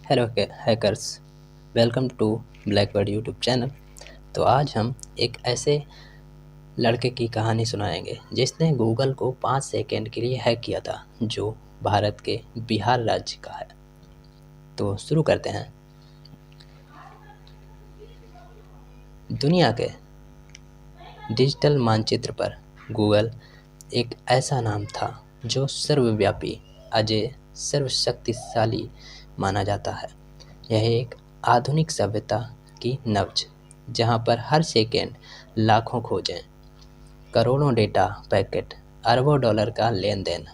Hello hackers. Welcome to Blackbird YouTube channel. तो आज हम एक ऐसे लड़के की कहानी सुनाएंगे जिसने गूगल को 5 सेकंड के लिए हैक किया था, जो भारत के बिहार राज्य का है। तो शुरू करते हैं। दुनिया के डिजिटल मानचित्र पर गूगल एक ऐसा नाम था जो सर्वव्यापी, अजय, सर्वशक्तिशाली माना जाता है। यह एक आधुनिक सभ्यता की नब्ज, जहां पर हर सेकंड लाखों खोजें, करोड़ों डेटा पैकेट, अरबों डॉलर का लेन देन।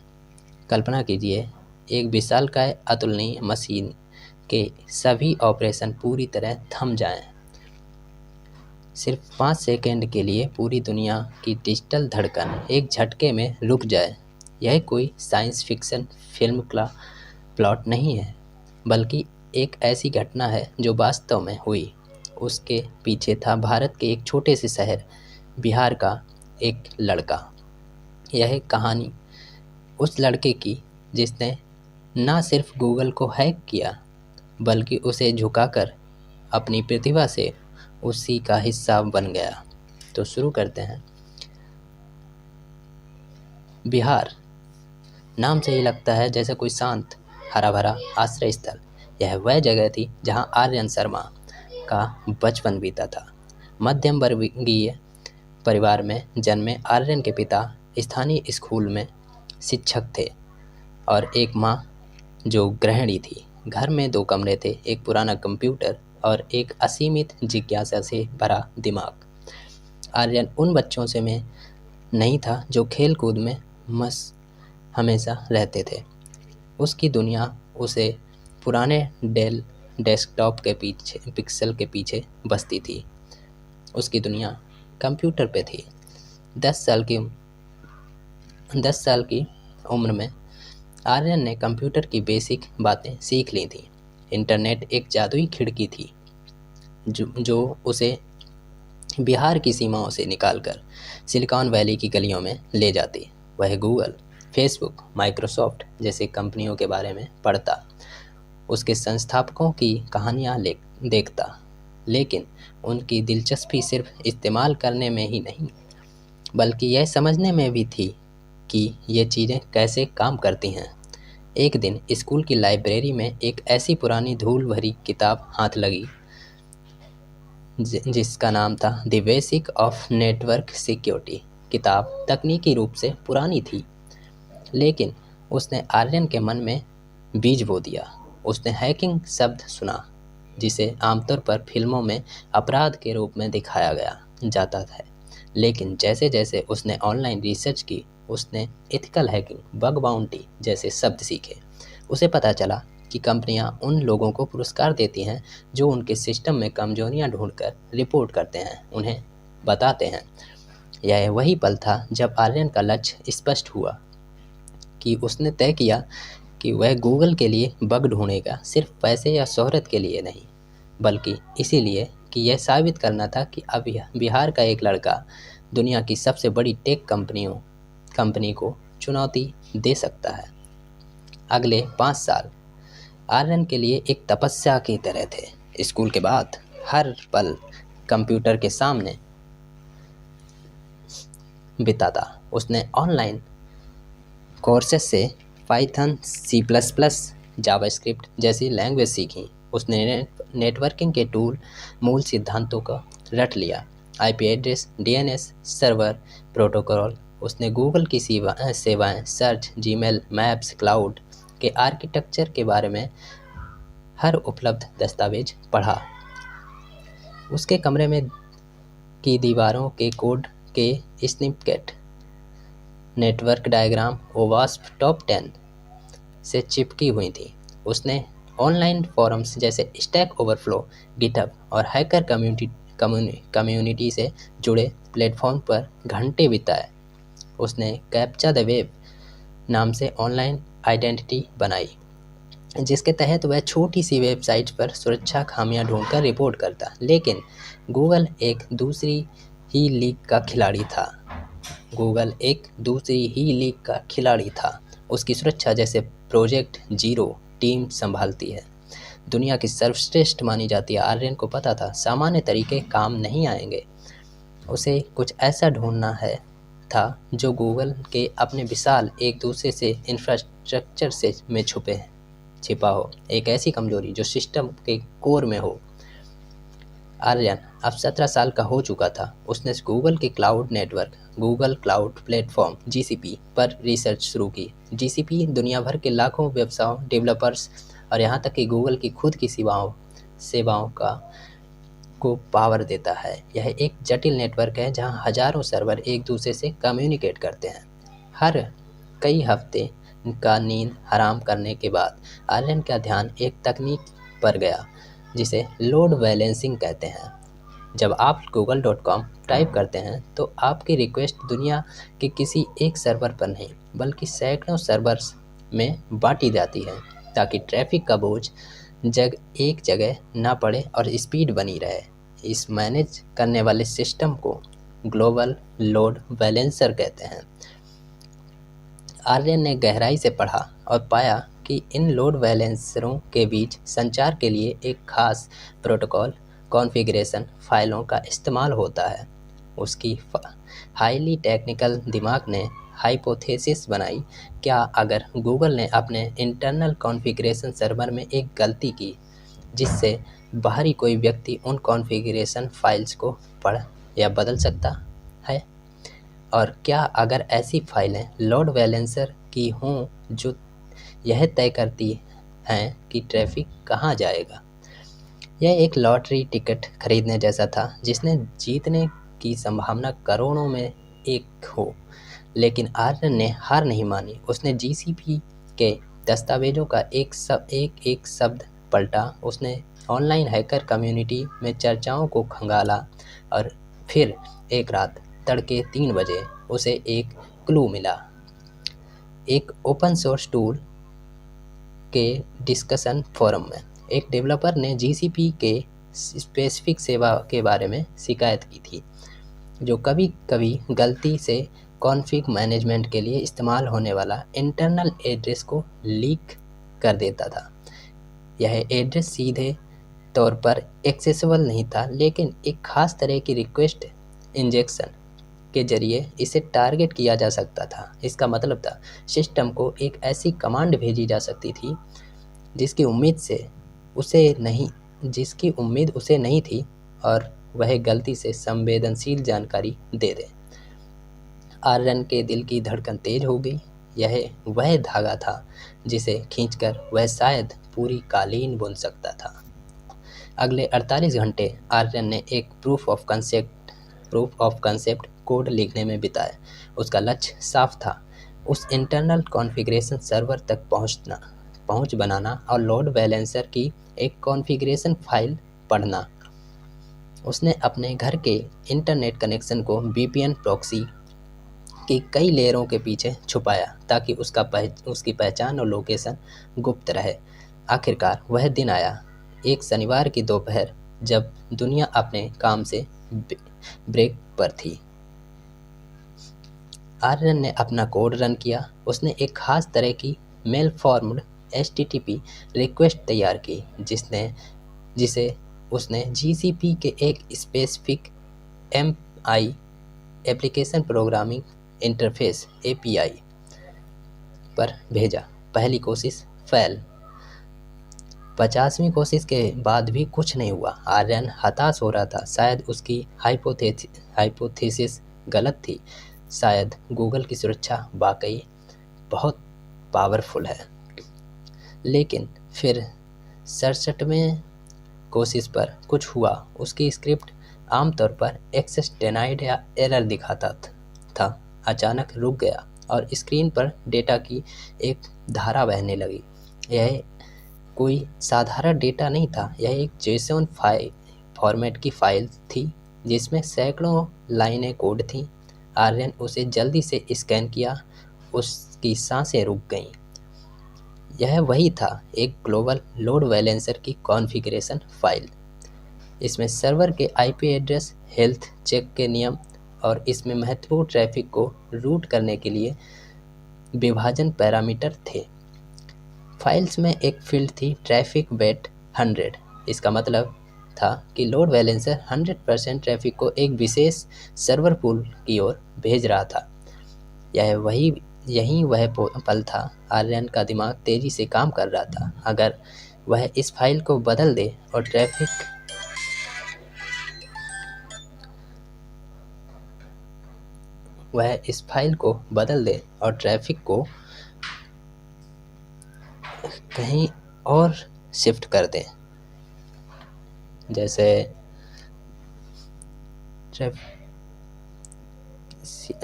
कल्पना कीजिए, एक विशालकाय अतुलनीय मशीन के सभी ऑपरेशन पूरी तरह थम जाएं। सिर्फ 5 सेकंड के लिए पूरी दुनिया की डिजिटल धड़कन एक झटके में रुक जाए। यह कोई साइंस फिक्शन फिल्म का प्लॉट नहीं है, बल्कि एक ऐसी घटना है जो वास्तव में हुई। उसके पीछे था भारत के एक छोटे से शहर बिहार का एक लड़का। यह कहानी उस लड़के की जिसने ना सिर्फ गूगल को हैक किया, बल्कि उसे झुकाकर अपनी प्रतिभा से उसी का हिस्सा बन गया। तो शुरू करते हैं। बिहार नाम से ही लगता है जैसे कोई शांत, हरा भरा आश्रय स्थल। यह वह जगह थी जहां आर्यन शर्मा का बचपन बीता था। मध्यम वर्गीय परिवार में जन्मे आर्यन के पिता स्थानीय स्कूल में शिक्षक थे और एक माँ जो गृहिणी थी। घर में 2 कमरे थे, एक पुराना कंप्यूटर और एक असीमित जिज्ञासा से भरा दिमाग। आर्यन उन बच्चों से में नहीं था जो खेल कूद में मस्त हमेशा रहते थे। उसकी दुनिया उसे पुराने डेल डेस्कटॉप के पीछे पिक्सल के पीछे बसती थी। उसकी दुनिया कंप्यूटर पे थी। 10 साल की उम्र में आर्यन ने कंप्यूटर की बेसिक बातें सीख ली थी। इंटरनेट एक जादुई खिड़की थी जो उसे बिहार की सीमाओं से निकालकर सिलिकॉन वैली की गलियों में ले जाती। वह गूगल, फेसबुक, माइक्रोसॉफ्ट जैसे कंपनियों के बारे में पढ़ता, उसके संस्थापकों की कहानियाँ देखता, लेकिन उनकी दिलचस्पी सिर्फ इस्तेमाल करने में ही नहीं, बल्कि यह समझने में भी थी कि ये चीज़ें कैसे काम करती हैं। एक दिन स्कूल की लाइब्रेरी में एक ऐसी पुरानी धूल भरी किताब हाथ लगी जिसका नाम था the basic of network security. किताब तकनीकी रूप से पुरानी थी, लेकिन उसने आर्यन के मन में बीज बो दिया। उसने हैकिंग शब्द सुना, जिसे आमतौर पर फिल्मों में अपराध के रूप में दिखाया गया जाता है, लेकिन जैसे जैसे उसने ऑनलाइन रिसर्च की, उसने एथिकल हैकिंग, बग बाउंटी जैसे शब्द सीखे। उसे पता चला कि कंपनियां उन लोगों को पुरस्कार देती हैं जो उनके सिस्टम में कमजोरियां ढूंढकर रिपोर्ट करते हैं, उन्हें बताते हैं। यह वही पल था जब आर्यन का लक्ष्य स्पष्ट हुआ कि उसने तय किया कि वह गूगल के लिए बग ढूंढेगा, सिर्फ पैसे या शोहरत के लिए नहीं, बल्कि इसीलिए कि यह साबित करना था कि अब बिहार का एक लड़का दुनिया की सबसे बड़ी टेक कंपनी को चुनौती दे सकता है। अगले 5 साल आर्यन के लिए एक तपस्या की तरह थे। स्कूल के बाद हर पल कंप्यूटर के सामने बिताता। उसने ऑनलाइन कोर्सेस से पाइथन, C++, जावास्क्रिप्ट जैसी लैंग्वेज सीखी। उसने नेटवर्किंग के मूल सिद्धांतों को रट लिया। IP address, DNS, server protocol. उसने गूगल की सेवाएं, सर्च, जीमेल, मैप्स, क्लाउड के आर्किटेक्चर के बारे में हर उपलब्ध दस्तावेज पढ़ा। उसके कमरे में की दीवारों के कोड के स्निपेट, नेटवर्क डायग्राम ओवास्प टॉप 10 से चिपकी हुई थी। उसने ऑनलाइन फोरम्स जैसे स्टैक ओवरफ्लो, गिटहब और हैकर कम्युनिटी से जुड़े प्लेटफॉर्म पर घंटे बिताए। उसने कैप्चा द वेब नाम से ऑनलाइन आइडेंटिटी बनाई, जिसके तहत वह छोटी सी वेबसाइट पर सुरक्षा खामियां ढूंढकर रिपोर्ट करता। लेकिन गूगल एक दूसरी ही लीग का खिलाड़ी था। उसकी सुरक्षा जैसे प्रोजेक्ट जीरो टीम संभालती है। दुनिया की सर्वश्रेष्ठ मानी जाती है। आर्यन को पता था सामान्य तरीके काम नहीं आएंगे, उसे कुछ ऐसा ढूंढना था जो गूगल के अपने विशाल एक दूसरे से इंफ्रास्ट्रक्चर से में छिपा हो, एक ऐसी कमजोरी जो सिस्टम के कोर में हो। आर्यन अब 17 साल का हो चुका था। उसने गूगल के cloud network, Google cloud platform GCP पर रिसर्च शुरू की। जीसीपी दुनिया भर के लाखों व्यवसायों, डेवलपर्स और यहाँ तक कि गूगल की खुद की सेवाओं को पावर देता है। यह एक जटिल नेटवर्क है जहाँ हजारों सर्वर एक दूसरे से कम्युनिकेट करते हैं। हर कई हफ्ते का नींद हराम करने के बाद आर्यन का ध्यान एक तकनीक पर गया जिसे लोड बैलेंसिंग कहते हैं। जब आप google.com टाइप करते हैं तो आपकी रिक्वेस्ट दुनिया के किसी एक सर्वर पर नहीं बल्कि सैकड़ों सर्वर्स में बांटी जाती है ताकि ट्रैफिक का बोझ एक जगह ना पड़े और स्पीड बनी रहे। इस मैनेज करने वाले सिस्टम को ग्लोबल लोड बैलेंसर कहते हैं। आर्यन ने गहराई से पढ़ा और पाया कि इन लोड बैलेंसरों के बीच संचार के लिए एक खास प्रोटोकॉल कॉन्फ़िगरेशन फाइलों का इस्तेमाल होता है। उसकी हाईली टेक्निकल दिमाग ने हाइपोथेसिस बनाई, क्या अगर गूगल ने अपने इंटरनल कॉन्फ़िगरेशन सर्वर में एक गलती की जिससे बाहरी कोई व्यक्ति उन कॉन्फ़िगरेशन फाइल्स को पढ़ या बदल सकता है, और क्या अगर ऐसी फाइलें लोड बैलेंसर की हों जो यह तय करती हैं कि ट्रैफिक कहाँ जाएगा। यह एक लॉटरी टिकट खरीदने जैसा था जिसने जीतने की संभावना करोड़ों में एक हो। लेकिन आर्यन ने हार नहीं मानी। उसने जीसीपी के दस्तावेजों का एक शब्द पलटा। उसने ऑनलाइन हैकर कम्युनिटी में चर्चाओं को खंगाला और फिर एक रात तड़के 3 बजे उसे एक क्लू मिला। एक ओपन सोर्स टूल के डिस्कशन फोरम में एक डेवलपर ने जीसीपी के स्पेसिफिक सेवा के बारे में शिकायत की थी जो कभी कभी गलती से कॉन्फ़िग मैनेजमेंट के लिए इस्तेमाल होने वाला इंटरनल एड्रेस को लीक कर देता था। यह एड्रेस सीधे तौर पर एक्सेसिबल नहीं था, लेकिन एक खास तरह की रिक्वेस्ट इंजेक्शन के जरिए इसे टारगेट किया जा सकता था। इसका मतलब था सिस्टम को एक ऐसी कमांड भेजी जा सकती थी जिसकी उम्मीद उसे नहीं थी और वह गलती से संवेदनशील जानकारी दे दे। आर्यन के दिल की धड़कन तेज हो गई। यह वह धागा था जिसे खींचकर वह शायद पूरी कालीन बुन सकता था। अगले 48 घंटे आर्यन ने एक प्रूफ ऑफ कंसेप्ट कोड लिखने में बिताए। उसका लक्ष्य साफ था, उस इंटरनल कॉन्फ़िगरेशन सर्वर तक पहुंच बनाना और लोड बैलेंसर की एक कॉन्फ़िगरेशन फाइल पढ़ना। उसने अपने घर के इंटरनेट कनेक्शन को वीपीएन प्रॉक्सी की कई लेयरों के पीछे छुपाया ताकि उसकी पहचान और लोकेशन गुप्त रहे। आखिरकार वह दिन आया, एक शनिवार की दोपहर, जब दुनिया अपने काम से ब्रेक पर थी। आर्यन ने अपना कोड रन किया। उसने एक खास तरह की मेल फॉर्म्ड HTTP रिक्वेस्ट तैयार की जिसे उसने जीसीपी के एक specific MI application programming interface API पर भेजा। पहली कोशिश फेल। 50वीं कोशिश के बाद भी कुछ नहीं हुआ। आर्यन हताश हो रहा था। शायद उसकी हाइपोथेसिस गलत थी। शायद गूगल की सुरक्षा वाकई बहुत पावरफुल है। लेकिन फिर 67वें कोशिश पर कुछ हुआ। उसकी स्क्रिप्ट आमतौर पर एक्सेस डिनाइड या एरर दिखाता था, अचानक रुक गया और स्क्रीन पर डेटा की एक धारा बहने लगी। यह कोई साधारण डेटा नहीं था, यह एक जेसन फॉर्मेट की फाइल थी जिसमें सैकड़ों लाइनें कोड थीं। आर्यन उसे जल्दी से स्कैन किया। उसकी सांसें रुक गईं। यह वही था, एक ग्लोबल लोड बैलेंसर की कॉन्फ़िगरेशन फाइल। इसमें सर्वर के IP एड्रेस, हेल्थ चेक के नियम और इसमें महत्वपूर्ण ट्रैफिक को रूट करने के लिए विभाजन पैरामीटर थे। फाइल्स में एक फील्ड थी ट्रैफिक वेट 100। इसका मतलब था कि लोड बैलेंसर 100% ट्रैफिक को एक विशेष सर्वर पूल की ओर भेज रहा था। यही वह पल था। आर्यन का दिमाग तेजी से काम कर रहा था। अगर वह इस फाइल को बदल दे और ट्रैफिक को कहीं और शिफ्ट कर दें, जैसे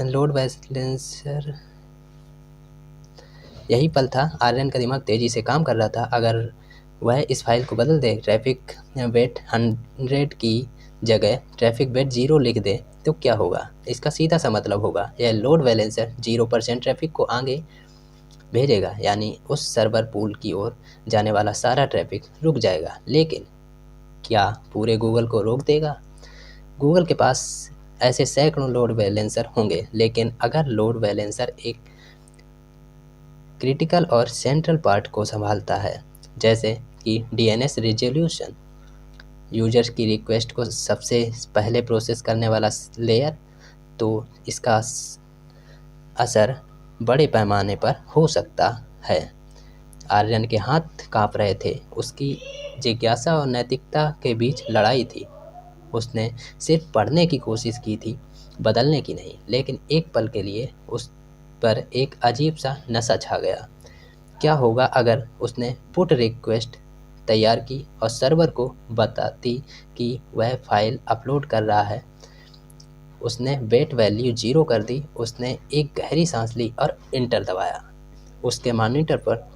लोड बैलेंसर। यही पल था। आर्यन का दिमाग तेजी से काम कर रहा था। अगर वह इस फाइल को बदल दे, ट्रैफिक वेट 100 की जगह ट्रैफिक वेट 0 लिख दे, तो क्या होगा? इसका सीधा सा मतलब होगा यह लोड बैलेंसर 0% ट्रैफिक को आगे भेजेगा, यानी उस सर्वर पूल की ओर जाने वाला सारा ट्रैफिक रुक जाएगा। लेकिन क्या पूरे गूगल को रोक देगा? गूगल के पास ऐसे सैकड़ों लोड बैलेंसर होंगे, लेकिन अगर लोड बैलेंसर एक क्रिटिकल और सेंट्रल पार्ट को संभालता है, जैसे कि डीएनएस रिजोल्यूशन, यूजर्स की रिक्वेस्ट को सबसे पहले प्रोसेस करने वाला लेयर, तो इसका असर बड़े पैमाने पर हो सकता है। आर्यन के हाथ कांप रहे थे। उसकी जिज्ञासा और नैतिकता के बीच लड़ाई थी। उसने सिर्फ पढ़ने की कोशिश की थी, बदलने की नहीं। लेकिन एक पल के लिए उस पर एक अजीब सा नशा छा गया। क्या होगा अगर उसने पुट रिक्वेस्ट तैयार की और सर्वर को बताती कि वह फाइल अपलोड कर रहा है? उसने वेट वैल्यू 0 कर दी। उसने एक गहरी सांस ली और इंटर दबाया। उसके मॉनिटर पर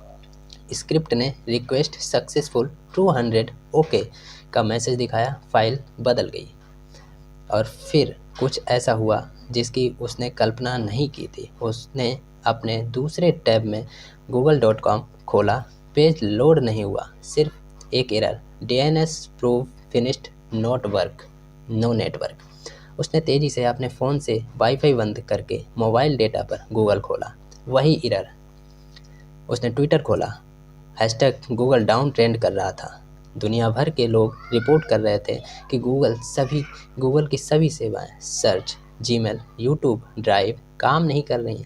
स्क्रिप्ट ने रिक्वेस्ट सक्सेसफुल 200 ओके का मैसेज दिखाया। फाइल बदल गई। और फिर कुछ ऐसा हुआ जिसकी उसने कल्पना नहीं की थी। उसने अपने दूसरे टैब में google.com खोला। पेज लोड नहीं हुआ, सिर्फ एक error, DNS probe finished no network. उसने तेजी से अपने फ़ोन से वाईफाई बंद करके मोबाइल डेटा पर गूगल खोला। वही एरर। उसने ट्विटर खोला। हैशटैग गूगल डाउन ट्रेंड कर रहा था। दुनिया भर के लोग रिपोर्ट कर रहे थे कि गूगल की सभी सेवाएं, सर्च, जीमेल, यूट्यूब, ड्राइव काम नहीं कर रही।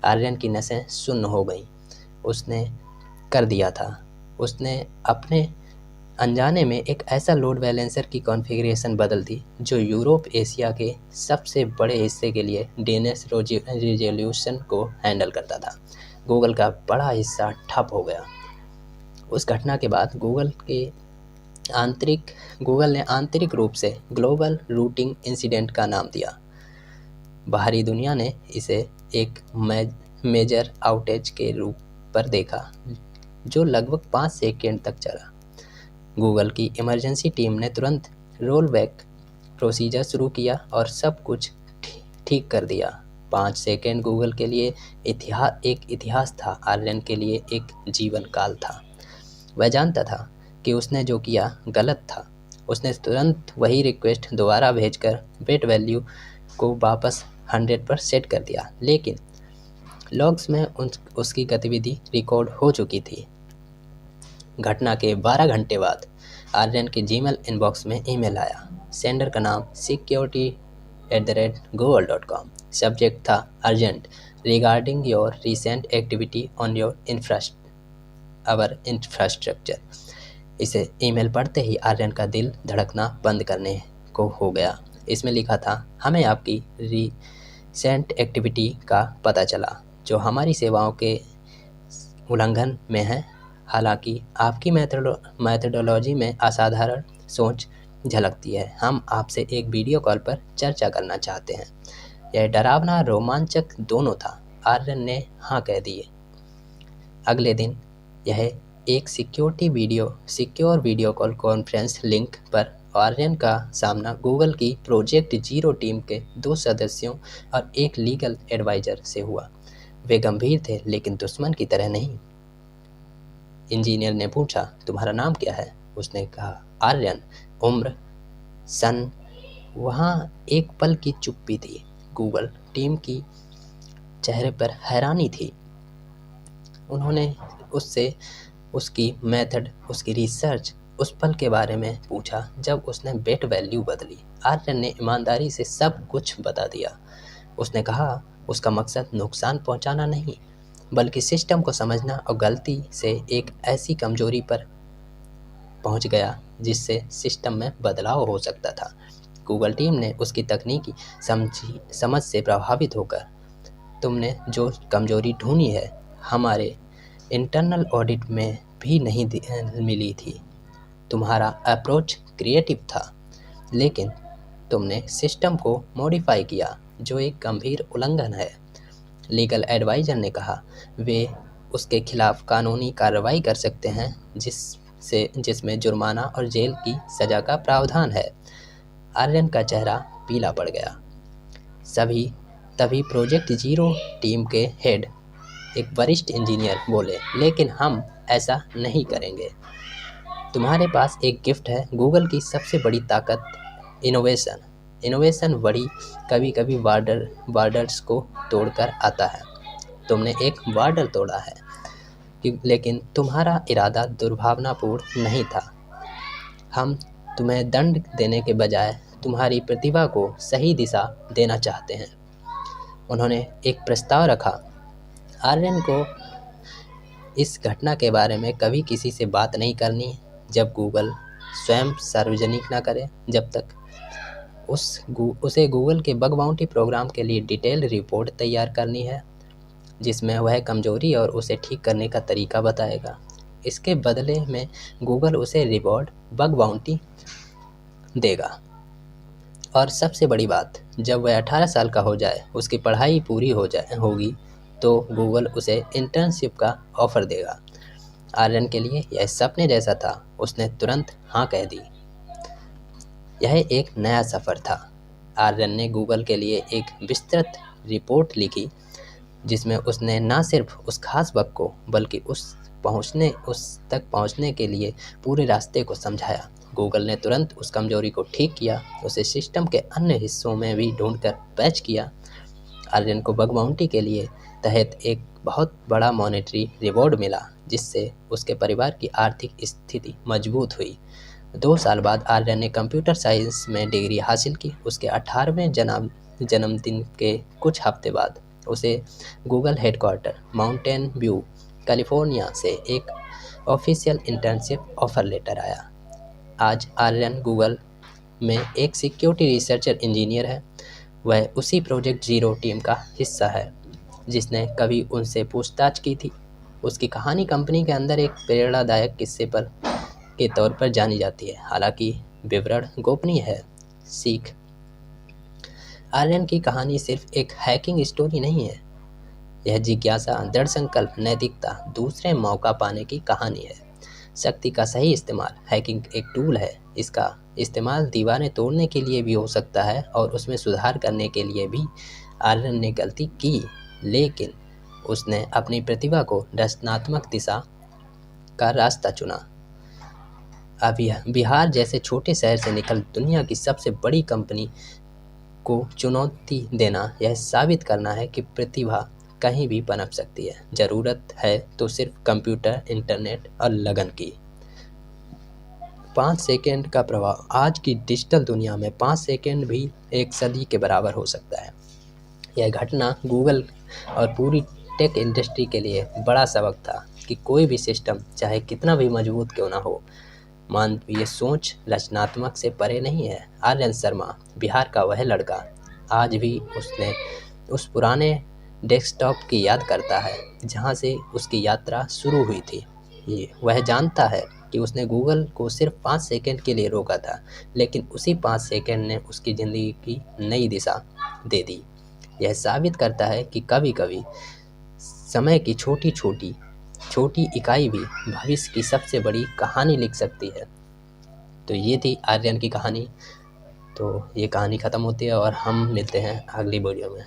आर्यन की नसें सुन्न हो गईं। उसने कर दिया था। उसने अपने अनजाने में एक ऐसा लोड बैलेंसर की कॉन्फ़िगरेशन बदल दी जो यूरोप एशिया के सबसे बड़े हिस्से के लिए डीएनएस रिजोल्यूशन को हैंडल करता था। गूगल का बड़ा हिस्सा ठप हो गया। उस घटना के बाद गूगल ने आंतरिक रूप से ग्लोबल रूटिंग इंसिडेंट का नाम दिया। बाहरी दुनिया ने इसे एक मेजर आउटेज के रूप पर देखा जो लगभग 5 सेकंड तक चला। गूगल की इमरजेंसी टीम ने तुरंत रोल बैक प्रोसीजर शुरू किया और सब कुछ ठीक कर दिया। 5 सेकंड गूगल के लिए एक इतिहास था। आर्यन के लिए एक जीवन काल था। वह जानता था कि उसने जो किया गलत था। उसने तुरंत वही रिक्वेस्ट दोबारा भेजकर वेट वैल्यू को वापस 100 पर सेट कर दिया। लेकिन लॉग्स में उसकी गतिविधि रिकॉर्ड हो चुकी थी। घटना के 12 घंटे बाद आर्यन के जीमेल इनबॉक्स में ईमेल आया। सेंडर का नाम security@google.com। सब्जेक्ट था urgent, regarding your recent activity on your infrastructure. इसे ईमेल पढ़ते ही आर्यन का दिल धड़कना बंद करने को हो गया। इसमें लिखा था, हमें आपकी रिसेंट एक्टिविटी का पता चला जो हमारी सेवाओं के उल्लंघन में है। हालांकि आपकी मेथोडोलॉजी में असाधारण सोच झलकती है। हम आपसे एक वीडियो कॉल पर चर्चा करना चाहते हैं। यह डरावना रोमांचक दोनों था। आर्यन ने हाँ कह दिए। अगले दिन यह एक secure video call conference link पर आर्यन का सामना गूगल की प्रोजेक्ट जीरो टीम के 2 सदस्यों और एक लीगल एडवाइजर से हुआ। वे गंभीर थे लेकिन दुश्मन की तरह नहीं। इंजीनियर ने पूछा, तुम्हारा नाम क्या है? उसने कहा, आर्यन। उम्र, सन। वहाँ एक पल की चुप्पी थी। गूगल टीम की चेहरे पर हैरानी थी। उन्होंने उससे उसकी मेथड, उसकी रिसर्च, उस पल के बारे में पूछा जब उसने बेट वैल्यू बदली। आर्यन ने ईमानदारी से सब कुछ बता दिया। उसने कहा उसका मकसद नुकसान पहुंचाना नहीं, बल्कि सिस्टम को समझना, और गलती से एक ऐसी कमजोरी पर पहुंच गया जिससे सिस्टम में बदलाव हो सकता था। गूगल टीम ने उसकी तकनीकी समझ से प्रभावित होकर तुमने जो कमजोरी ढूंढी है, हमारे इंटरनल ऑडिट में भी नहीं मिली थी। तुम्हारा अप्रोच क्रिएटिव था, लेकिन तुमने सिस्टम को मॉडिफाई किया, जो एक गंभीर उल्लंघन है। लीगल एडवाइजर ने कहा वे उसके खिलाफ कानूनी कार्रवाई कर सकते हैं जिसमें जुर्माना और जेल की सजा का प्रावधान है। आर्यन का चेहरा पीला पड़ गया। तभी प्रोजेक्ट जीरो टीम के हेड, एक वरिष्ठ इंजीनियर, बोले, लेकिन हम ऐसा नहीं करेंगे। तुम्हारे पास एक गिफ्ट है। गूगल की सबसे बड़ी ताकत इनोवेशन बड़ी कभी कभी बॉर्डर्स को तोड़कर आता है। तुमने एक बॉर्डर तोड़ा है, लेकिन तुम्हारा इरादा दुर्भावनापूर्ण नहीं था। हम तुम्हें दंड देने के बजाय तुम्हारी प्रतिभा को सही दिशा देना चाहते हैं। उन्होंने एक प्रस्ताव रखा। आर्यन को इस घटना के बारे में कभी किसी से बात नहीं करनी जब गूगल स्वयं सार्वजनिक न करे। जब तक उसे गूगल के बग बाउंटी प्रोग्राम के लिए डिटेल्ड रिपोर्ट तैयार करनी है, जिसमें वह कमजोरी और उसे ठीक करने का तरीका बताएगा। इसके बदले में गूगल उसे रिवॉर्ड बग बाउंटी देगा। और सबसे बड़ी बात, जब वह 18 साल का हो जाए, उसकी पढ़ाई पूरी होगी, तो गूगल उसे इंटर्नशिप का ऑफर देगा। आर्यन के लिए यह सपने जैसा था। उसने तुरंत हाँ कह दी। यह एक नया सफ़र था। आर्यन ने गूगल के लिए एक विस्तृत रिपोर्ट लिखी, जिसमें उसने न सिर्फ उस खास बग को, बल्कि उस तक पहुंचने के लिए पूरे रास्ते को समझाया। गूगल ने तुरंत उस कमजोरी को ठीक किया, उसे सिस्टम के अन्य हिस्सों में भी ढूंढकर पैच किया। आर्यन को बग बाउंटी के लिए तहत एक बहुत बड़ा मॉनेटरी रिवॉर्ड मिला, जिससे उसके परिवार की आर्थिक स्थिति मजबूत हुई। 2 साल बाद आर्यन ने कंप्यूटर साइंस में डिग्री हासिल की। उसके 18वें जन्मदिन के कुछ हफ्ते बाद उसे Google headquarter mountain view, California से एक ऑफिशियल इंटर्नशिप ऑफर लेटर आया। आज आर्यन गूगल में एक सिक्योरिटी रिसर्चर इंजीनियर है। वह उसी प्रोजेक्ट जीरो टीम का हिस्सा है जिसने कभी उनसे पूछताछ की थी। उसकी कहानी कंपनी के अंदर एक प्रेरणादायक किस्से के तौर पर जानी जाती है, हालांकि विवरण गोपनीय है। सीख, आर्यन की कहानी सिर्फ एक हैकिंग स्टोरी नहीं है। यह जिज्ञासा, दृढ़ संकल्प, नैतिकता, दूसरे मौका पाने की कहानी है। शक्ति का सही इस्तेमाल। हैकिंग एक टूल है। इसका इस्तेमाल दीवारें तोड़ने के लिए भी हो सकता है और उसमें सुधार करने के लिए भी। आर्यन ने गलती की, लेकिन उसने अपनी प्रतिभा को रचनात्मक दिशा का रास्ता चुना। अभी बिहार जैसे छोटे शहर से निकल दुनिया की सबसे बड़ी कंपनी को चुनौती देना, यह साबित करना है कि प्रतिभा कहीं भी पनप सकती है। ज़रूरत है तो सिर्फ कंप्यूटर, इंटरनेट और लगन की। 5 सेकंड का प्रभाव। आज की डिजिटल दुनिया में 5 सेकंड भी एक सदी के बराबर हो सकता है। यह घटना गूगल और पूरी टेक इंडस्ट्री के लिए बड़ा सबक था कि कोई भी सिस्टम, चाहे कितना भी मजबूत क्यों ना हो, मानवीय सोच रचनात्मक से परे नहीं है। आर्यन शर्मा, बिहार का वह लड़का, आज भी उस पुराने डेस्कटॉप की याद करता है जहां से उसकी यात्रा शुरू हुई थी। वह जानता है कि उसने गूगल को सिर्फ 5 सेकंड के लिए रोका था, लेकिन उसी 5 सेकंड ने उसकी ज़िंदगी की नई दिशा दे दी। यह साबित करता है कि कभी-कभी समय की छोटी इकाई भी भविष्य की सबसे बड़ी कहानी लिख सकती है। तो ये थी आर्यन की कहानी। तो ये कहानी ख़त्म होती है और हम मिलते हैं अगली वीडियो में।